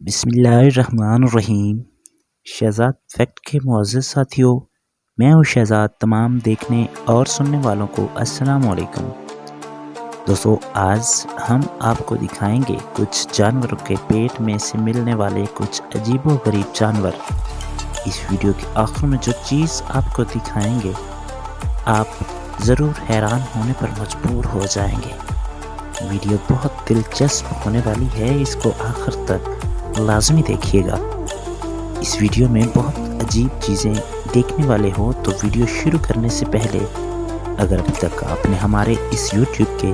بسم اللہ الرحمن الرحیم۔ شہزاد فیکٹ کے معزز ساتھیوں، میں ہوں شہزاد۔ تمام دیکھنے اور سننے والوں کو السلام علیکم۔ دوستو، آج ہم آپ کو دکھائیں گے کچھ جانوروں کے پیٹ میں سے ملنے والے کچھ عجیب و غریب جانور۔ اس ویڈیو کے آخر میں جو چیز آپ کو دکھائیں گے، آپ ضرور حیران ہونے پر مجبور ہو جائیں گے۔ ویڈیو بہت دلچسپ ہونے والی ہے، اس کو آخر تک لازمی دیکھیے گا۔ اس ویڈیو میں بہت عجیب چیزیں دیکھنے والے ہو تو ویڈیو شروع کرنے سے پہلے اگر ابھی تک آپ نے ہمارے اس یوٹیوب کے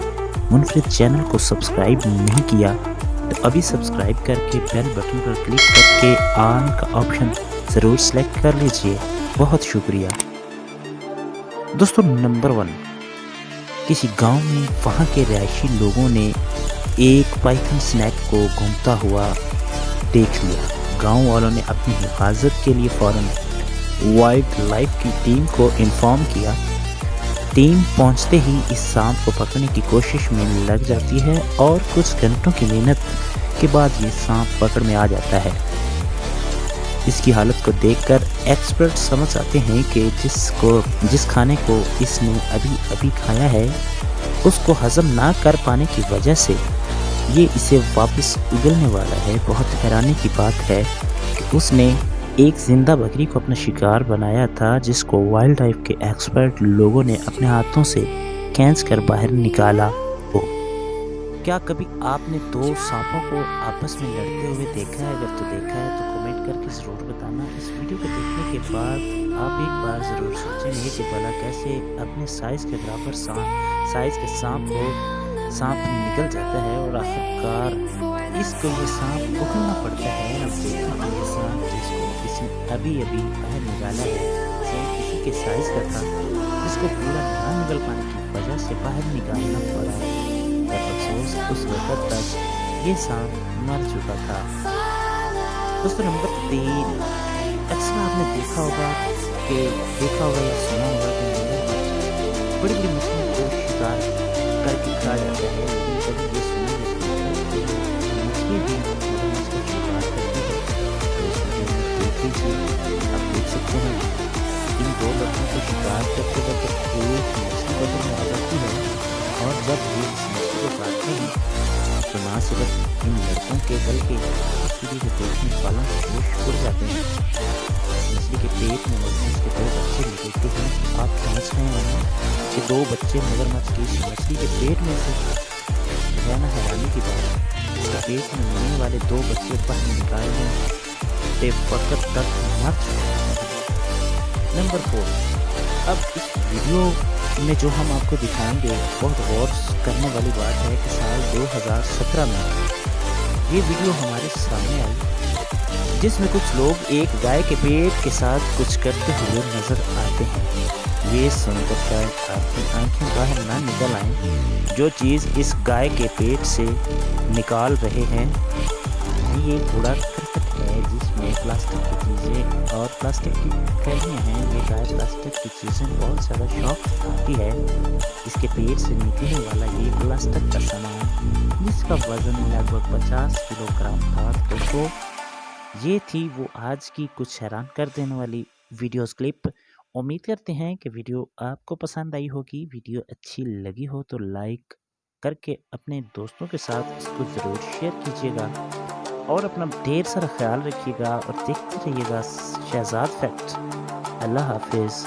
منفرد چینل کو سبسکرائب نہیں کیا تو ابھی سبسکرائب کر کے بیل بٹن پر کلک کر کے آن کا آپشن ضرور سلیکٹ کر لیجئے۔ بہت شکریہ۔ دوستو، نمبر 1، کسی گاؤں میں وہاں کے رہائشی لوگوں نے ایک پائتھن سنیک کو گھومتا ہوا دیکھ لیا۔ گاؤں والوں نے اپنی حفاظت کے لیے فوراً وائلڈ لائف کی ٹیم کو انفارم کیا۔ ٹیم پہنچتے ہی اس سانپ کو پکڑنے کی کوشش میں لگ جاتی ہے اور کچھ گھنٹوں کی محنت کے بعد یہ سانپ پکڑ میں آ جاتا ہے۔ اس کی حالت کو دیکھ کر ایکسپرٹ سمجھ آتے ہیں کہ جس کھانے کو اس نے ابھی کھایا ہے اس کو ہضم نہ کر پانے کی وجہ سے یہ اسے واپس اگلنے والا ہے۔ بہت حیرانی کی بات ہے کہ اس نے ایک زندہ بکری کو اپنا شکار بنایا تھا، جس کو وائلڈ لائف کے ایکسپرٹ لوگوں نے اپنے ہاتھوں سے کھینچ کر باہر نکالا ہو۔ کیا کبھی آپ نے دو سانپوں کو آپس میں لڑتے ہوئے دیکھا ہے؟ اگر تو دیکھا ہے تو کمنٹ کر کے ضرور بتانا۔ اس ویڈیو کو دیکھنے کے بعد آپ ایک بار ضرور سوچیں گے کہ بھلا کیسے اپنے سائز کے برابر سائز کے سانپ نکل جاتا ہے اور آخرکار اس کو یہ سانپ پکڑنا پڑتا ہے۔ اب دیکھیں کہ یہ سانپ جس کو اس نے ابھی باہر نکالا ہے کسی کے سائز کا تھا، جس کو پورا نہ نکل پانے کی وجہ سے باہر نکالنا پڑا۔ پر افسوس اس وقت تک یہ سانپ مر چکا تھا۔ دوستو، نمبر 3، اکثر آپ نے دیکھا ہوگا یا سنا ہوگا کہ بڑی بڑی مچھلیوں کو شکار کر کے کھا جاتا ہے، لیکن کبھی یہ سنا نہیں ہوتا کہ مچھلی بھی مگرمچھ کا شکار کرتی ہے۔ تو اس ویڈیو میں دیکھ لیجیے، آپ دیکھ سکتے ہیں ان دو لڑکوں کو شکار کرتے وقت ایک مچھلی پکڑ میں آ جاتی ہے، اور جب یہ اس مچھلی کو کاٹتے ہیں تو نہ صرف ان لڑکوں کے بلکہ اس ویڈیو کو دیکھنے والوں کے ہوش اڑ جاتے ہیں۔ مچھلی کے پیٹ میں مگرمچھ کے 2 بچے نکلتے ہیں۔ آپ سمجھ رہے ہیں کہ 2 بچے مگرمچھ کی مچھلی کے پیٹ میں سے رہنا حیرانی کی بات ہے۔ اس کے پیٹ میں مرنے والے 2 بچے باہر نکالنے وقت تک مر چکے ہیں۔ نمبر 4، اب اس ویڈیو میں جو ہم آپ کو دکھائیں گے بہت غور کرنے والی بات ہے کہ سال 2017 میں یہ ویڈیو ہمارے سامنے آئی، جس میں کچھ لوگ ایک گائے کے پیٹ کے ساتھ کچھ کرتے ہوئے نظر آتے ہیں۔ یہ سن کر شاید آپ کی آنکھیں باہر نہ نکل آئیں۔ جو چیز اس گائے کے پیٹ سے نکال رہے ہیں یہ ایک بڑا کرکٹ ہے، جس میں پلاسٹک کی چیزیں اور پلاسٹک کی تھیلیاں ہیں۔ یہ گائے پلاسٹک کی چیزیں بہت زیادہ شوق کھاتی ہے۔ اس کے پیٹ سے نکلنے والا یہ پلاسٹک کا سامان، جس کا وزن لگ بھگ 50 کلو گرام تھا۔ دوستو، یہ تھی وہ آج کی کچھ حیران کر دینے والی ویڈیوز کلپ۔ امید کرتے ہیں کہ ویڈیو آپ کو پسند آئی ہوگی۔ ویڈیو اچھی لگی ہو تو لائک کر کے اپنے دوستوں کے ساتھ اس کو ضرور شیئر کیجیے گا، اور اپنا ڈھیر سارا خیال رکھیے گا اور دیکھتے رہیے گا شہزاد فیکٹ۔ اللہ حافظ۔